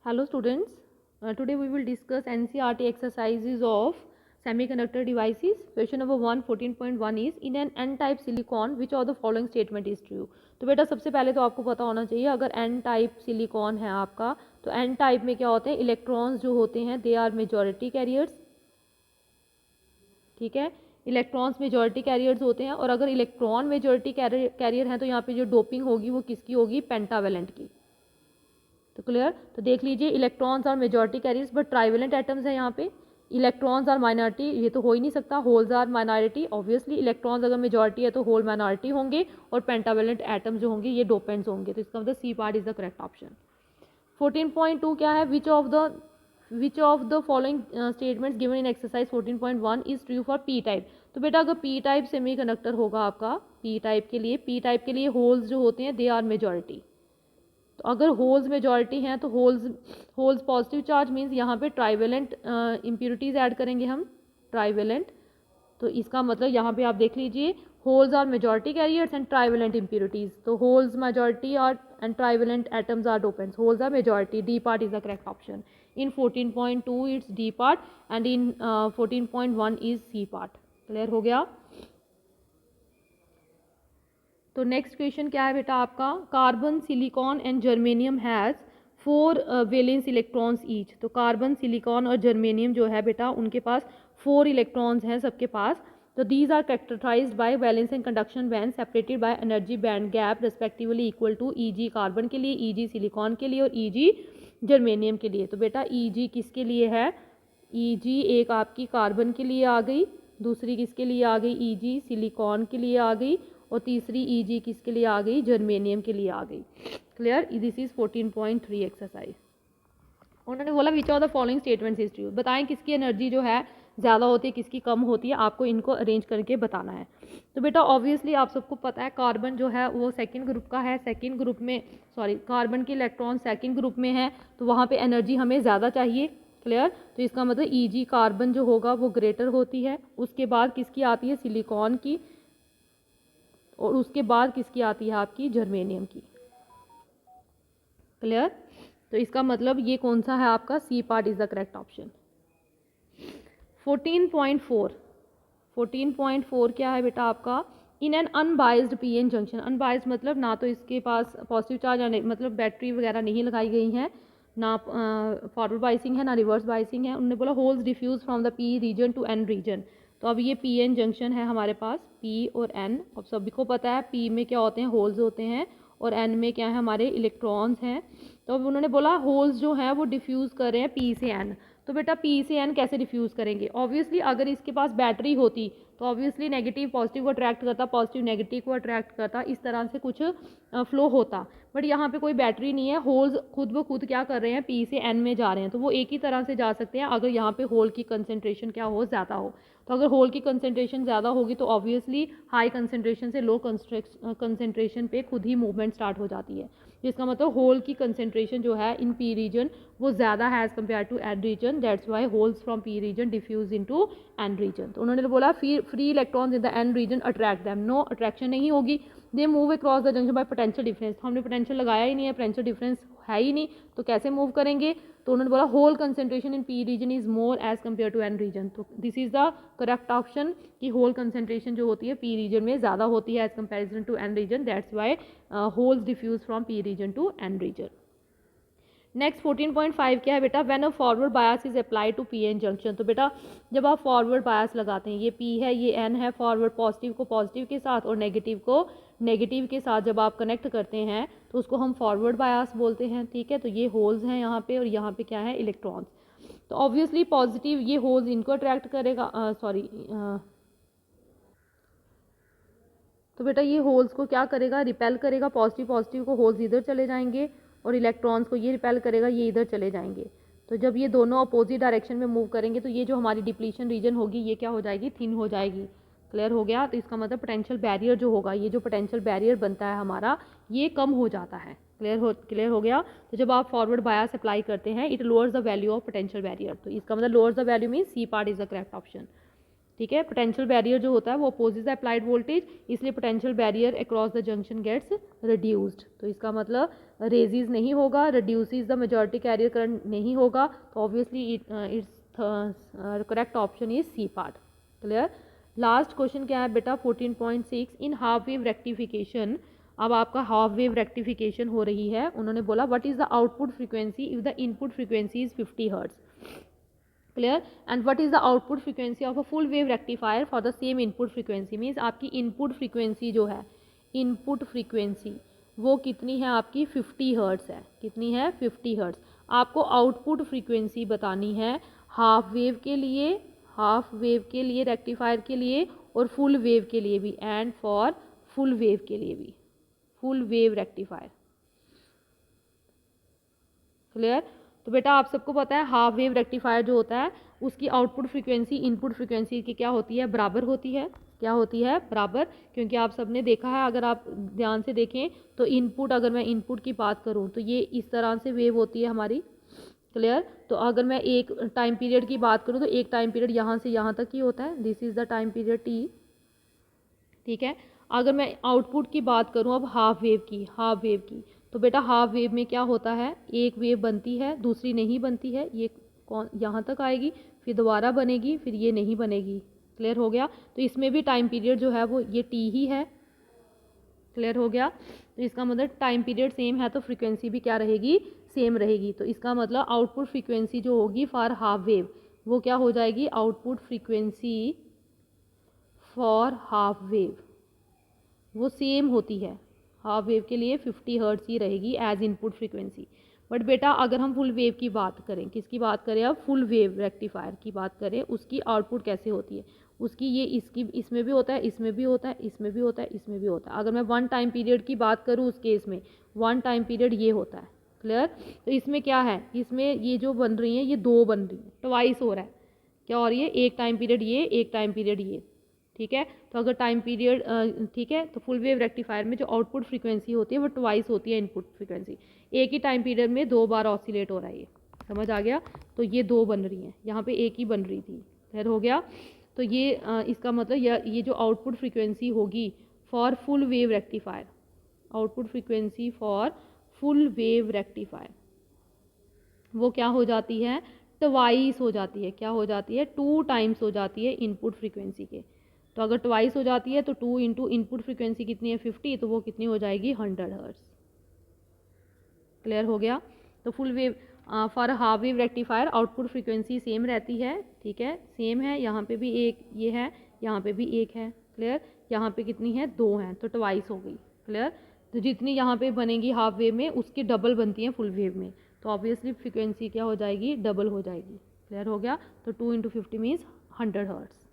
Hello students, today we will discuss NCERT exercises of semiconductor devices. Question number 1 14.1 is in an n-type silicon which of the following statement is true. तो बेटा सबसे पहले तो आपको पता होना चाहिए अगर n-type सिलिकॉन है आपका तो n-type में क्या होते हैं इलेक्ट्रॉन्स जो होते हैं दे आर मेजॉरिटी कैरियर्स. ठीक है, इलेक्ट्रॉन्स मेजॉरिटी कैरियर्स होते हैं और अगर इलेक्ट्रॉन मेजॉरिटी कैरियर हैं तो यहाँ पे जो डोपिंग होगी वो किसकी होगी पेंटावेलेंट की. तो क्लियर, तो देख लीजिए electrons are majority carriers but trivalent atoms है यहाँ पे. इलेक्ट्रॉन्स आर माइनॉरिटी, ये तो हो ही नहीं सकता. Holes are minority, obviously electrons अगर मेजॉरिटी है तो होल माइनॉरिटी होंगे और पेंटावेलेंट एटम्स जो होंगे ये डोपेंट्स होंगे. तो इसका मतलब C part is the correct option. 14.2 क्या है, which of the following statements given in exercise 14.1 is true for P type. तो बेटा अगर पी टाइप सेमीकंडक्टर होगा आपका पी टाइप के लिए होल्स जो होते हैं दे आर मेजॉरिटी. तो अगर होल्स मेजॉरिटी हैं तो होल्स पॉजिटिव चार्ज मीन्स यहाँ पे ट्राइवेलेंट इम्प्योरिटीज़ ऐड करेंगे हम ट्राइवेलेंट. तो इसका मतलब यहाँ पे आप देख लीजिए holes are majority carriers and trivalent impurities. तो holes majority are and trivalent atoms are dopants. Holes are majority. D part is the correct option. In 14.2 it's D part and in 14.1 is C part. Clear हो गया. तो next question क्या है बेटा आपका, carbon silicon and germanium has 4 valence electrons each. तो carbon silicon और germanium जो है बेटा उनके पास 4 इलेक्ट्रॉन्स हैं सबके पास. तो these are characterised by valence and conduction band separated by energy band gap respectively equal to E G. Carbon के लिए, ई.जी. सिलिकॉन के लिए और ई.जी. जर्मेनियम के लिए. तो बेटा ई.जी. किसके लिए है, ई.जी. एक आपकी कार्बन के लिए आ गई, दूसरी किसके लिए आ गई, ई.जी. सिलिकॉन के लिए आ गई और तीसरी ई.जी. किसके लिए आ गई, जर्मेनियम के लिए आ गई. क्लियर. This is 14.3 exercise. उन्होंने बोला विच of the following statements is true. बताएं किसकी एनर्जी जो है ज़्यादा होती है किसकी कम होती है, आपको इनको अरेंज करके बताना है. तो बेटा ऑब्वियसली आप सबको पता है कार्बन जो है वो सेकंड ग्रुप का है. सेकंड ग्रुप में कार्बन के इलेक्ट्रॉन सेकंड ग्रुप में है तो वहाँ पे एनर्जी हमें ज़्यादा चाहिए. क्लियर. तो इसका मतलब ई.जी. कार्बन जो होगा वो ग्रेटर होती है. उसके बाद किसकी आती है, सिलिकॉन की, और उसके बाद किसकी आती है आपकी, जर्मेनियम की. क्लियर. तो इसका मतलब ये कौन सा है आपका, C part is the correct option. 14.4 क्या है बेटा आपका, in an unbiased P N junction. Unbiased मतलब ना तो इसके पास पॉजिटिव चार्ज मतलब बैटरी वगैरह नहीं लगाई गई हैं, ना फॉरवर्ड बाइसिंग है ना रिवर्स बाइसिंग है. उन्होंने बोला holes diffuse from the P region to N region. तो अब ये पी एन जंक्शन है हमारे पास, पी और एन. अब सभी को पता है पी में क्या होते हैं, होल्स होते हैं, और एन में क्या है हमारे इलेक्ट्रॉन्स हैं. तो अब उन्होंने बोला होल्स जो हैं वो डिफ्यूज़ कर रहे हैं पी से एन. तो बेटा पी से एन कैसे डिफ्यूज़ करेंगे, ऑब्वियसली अगर इसके पास बैटरी होती तो ऑब्वियसली नेगेटिव पॉजिटिव को अट्रैक्ट करता, पॉजिटिव नेगेटिव को अट्रैक्ट करता, इस तरह से कुछ फ्लो होता. बट यहाँ पे कोई बैटरी नहीं है, होल्स खुद ब खुद क्या कर रहे हैं, पी से एन में जा रहे हैं. तो वो एक ही तरह से जा सकते हैं अगर यहाँ पे होल की कंसनट्रेशन क्या हो, ज़्यादा हो. तो अगर होल की कंसनट्रेशन ज़्यादा होगी तो ऑब्वियसली हाई कंसनट्रेशन से लो कंसनट्रेशन पे खुद ही मूवमेंट स्टार्ट हो जाती है. जिसका मतलब होल की कंसनट्रेशन जो है इन पी रीजन वो ज़्यादा है as compare to N region. That's why holes from P region diffuse into N region. तो उन्होंने बोला free electrons in the N region attract them. No attraction नहीं होगी. They move across the junction by potential difference. हमने potential लगाया ही नहीं है, पोटेंशियल डिफरेंस है ही नहीं, तो कैसे मूव करेंगे. तो उन्होंने बोला hole concentration in P region is more as compare to N region. तो this is the correct option कि होल कंसनट्रेशन जो होती है पी रीजन में ज़्यादा होती है as comparison to N region. That's why holes diffuse from P region to N region. Next 14.5 क्या है बेटा, when a forward bias is apply to P N junction. तो बेटा जब आप फॉरवर्ड बायस लगाते हैं, ये पी है ये एन है, फॉरवर्ड पॉजिटिव को पॉजिटिव के साथ और नेगेटिव को नेगेटिव के साथ जब आप कनेक्ट करते हैं तो उसको हम फॉरवर्ड बायस बोलते हैं. ठीक है, तो ये होल्स हैं यहाँ पे और यहाँ पे क्या है, इलेक्ट्रॉन्स. तो ऑब्वियसली पॉजिटिव ये होल्स इनको अट्रैक्ट करेगा, तो बेटा ये होल्स को क्या करेगा, रिपेल करेगा. पॉजिटिव को होल्स इधर चले जाएंगे और इलेक्ट्रॉन्स को ये रिपेल करेगा, ये इधर चले जाएंगे. तो जब ये दोनों अपोजिट डायरेक्शन में मूव करेंगे तो ये जो हमारी डिप्लीशन रीजन होगी ये क्या हो जाएगी, थिन हो जाएगी. क्लियर हो गया. तो इसका मतलब पोटेंशियल बैरियर जो होगा, ये जो पोटेंशियल बैरियर बनता है हमारा ये कम हो जाता है. क्लियर हो गया. तो जब आप फॉरवर्ड बायस अप्लाई करते हैं it lowers the value of potential barrier. तो इसका मतलब lowers the value mean C part is the correct option. ठीक है। पोटेंशियल बैरियर जो होता है वो अपोजेस द अप्लाइड वोल्टेज, इसलिए potential barrier across the junction gets reduced. तो इसका मतलब रेजिज नहीं होगा, reduces the majority carrier current नहीं होगा, तो obviously it's correct option is C part. Clear. Last question क्या है बेटा 14.6 इन हाफ वेव रेक्टिफिकेशन। अब आपका हाफ वेव रेक्टिफिकेशन हो रही है, उन्होंने बोला what is the output frequency if the input frequency is 50 hertz. Clear. And what is the output frequency of a full wave rectifier for the same input frequency. Means आपकी input frequency जो है, input frequency वो कितनी है आपकी 50 hertz है। कितनी है 50 हर्ट्ज। आपको आउटपुट फ्रीक्वेंसी बतानी है हाफ वेव के लिए, हाफ वेव के लिए रेक्टिफायर के लिए, और फुल वेव के लिए भी, एंड फॉर फुल वेव के लिए भी, फुल वेव रेक्टिफायर। क्लियर। तो बेटा आप सबको पता है हाफ वेव रेक्टिफायर जो होता है उसकी आउटपुट फ्रीक्वेंसी इनपुट फ्रीक्वेंसी की क्या होती है, बराबर होती है। क्या होती है, बराबर। क्योंकि आप सबने देखा है, अगर आप ध्यान से देखें तो इनपुट, अगर मैं इनपुट की बात करूं तो ये इस तरह से वेव होती है हमारी। क्लियर। तो अगर मैं एक टाइम पीरियड की बात करूं तो एक टाइम पीरियड यहाँ से यहाँ तक ही होता है, this is the time period T. ठीक है। अगर मैं आउटपुट की बात करूं अब हाफ वेव की, हाफ वेव की, तो बेटा हाफ वेव में क्या होता है, एक वेव बनती है दूसरी नहीं बनती है, ये कौन यहाँ तक आएगी फिर दोबारा बनेगी फिर ये नहीं बनेगी। क्लियर हो गया। तो इसमें भी टाइम पीरियड जो है वो ये टी ही है। क्लियर हो गया। तो इसका मतलब टाइम पीरियड सेम है तो फ्रीक्वेंसी भी क्या रहेगी, सेम रहेगी। तो इसका मतलब आउटपुट फ्रीक्वेंसी जो होगी फॉर हाफ वेव वो क्या हो जाएगी, output frequency for half wave वो सेम होती है। हाफ वेव के लिए 50 हर्ट्ज ही रहेगी एज इनपुट फ्रीक्वेंसी। बट बेटा अगर हम फुल वेव की बात करें, किसकी बात करें, अब फुल वेव रेक्टिफायर की बात करें, उसकी आउटपुट कैसे होती है, उसकी ये इसकी इसमें भी होता है, इसमें भी होता है, इसमें भी होता है, इसमें भी होता है। अगर मैं वन टाइम पीरियड की बात करूँ उस केस में वन टाइम पीरियड ये होता है। क्लियर। तो इसमें क्या है, इसमें ये जो बन रही हैं ये दो बन रही हैं, ट्वाइस हो रहा है। क्या हो रही है, एक टाइम पीरियड ये, एक टाइम पीरियड ये। ठीक है। तो अगर टाइम पीरियड ठीक है, तो फुल वेव रेक्टिफायर में जो आउटपुट फ्रीक्वेंसी होती है वो ट्वाइस होती है इनपुट फ्रीक्वेंसी। एक ही टाइम पीरियड में दो बार ऑसिलेट हो रहा है ये, समझ आ गया। तो ये दो बन रही हैं, यहाँ पे एक ही बन रही थी। क्लियर हो गया। तो ये इसका मतलब ये जो आउटपुट फ्रीक्वेंसी होगी for full wave rectifier, output frequency for full wave rectifier वो क्या हो जाती है, ट्वाइस हो जाती है। क्या हो जाती है, 2 टाइम्स हो जाती है इनपुट फ्रीक्वेंसी के। तो अगर ट्वाइस हो जाती है तो 2 इंटू इनपुट फ्रीक्वेंसी कितनी है 50, तो वो कितनी हो जाएगी 100 हर्ट्ज। क्लियर हो गया। तो full wave for half wave rectifier output frequency same रहती है। ठीक है, सेम है। यहाँ पे भी एक ये है, यहाँ पे भी एक है। क्लियर। यहाँ पे कितनी है, 2 हैं, तो ट्वाइस हो गई। क्लियर। तो जितनी यहाँ पे बनेगी हाफ वेव में उसकी डबल बनती है फुल वेव में, तो ऑब्वियसली फ्रीक्वेंसी क्या हो जाएगी, डबल हो जाएगी। क्लियर हो गया। तो 2 इंटू 50 मीन्स 100 हर्ट्ज।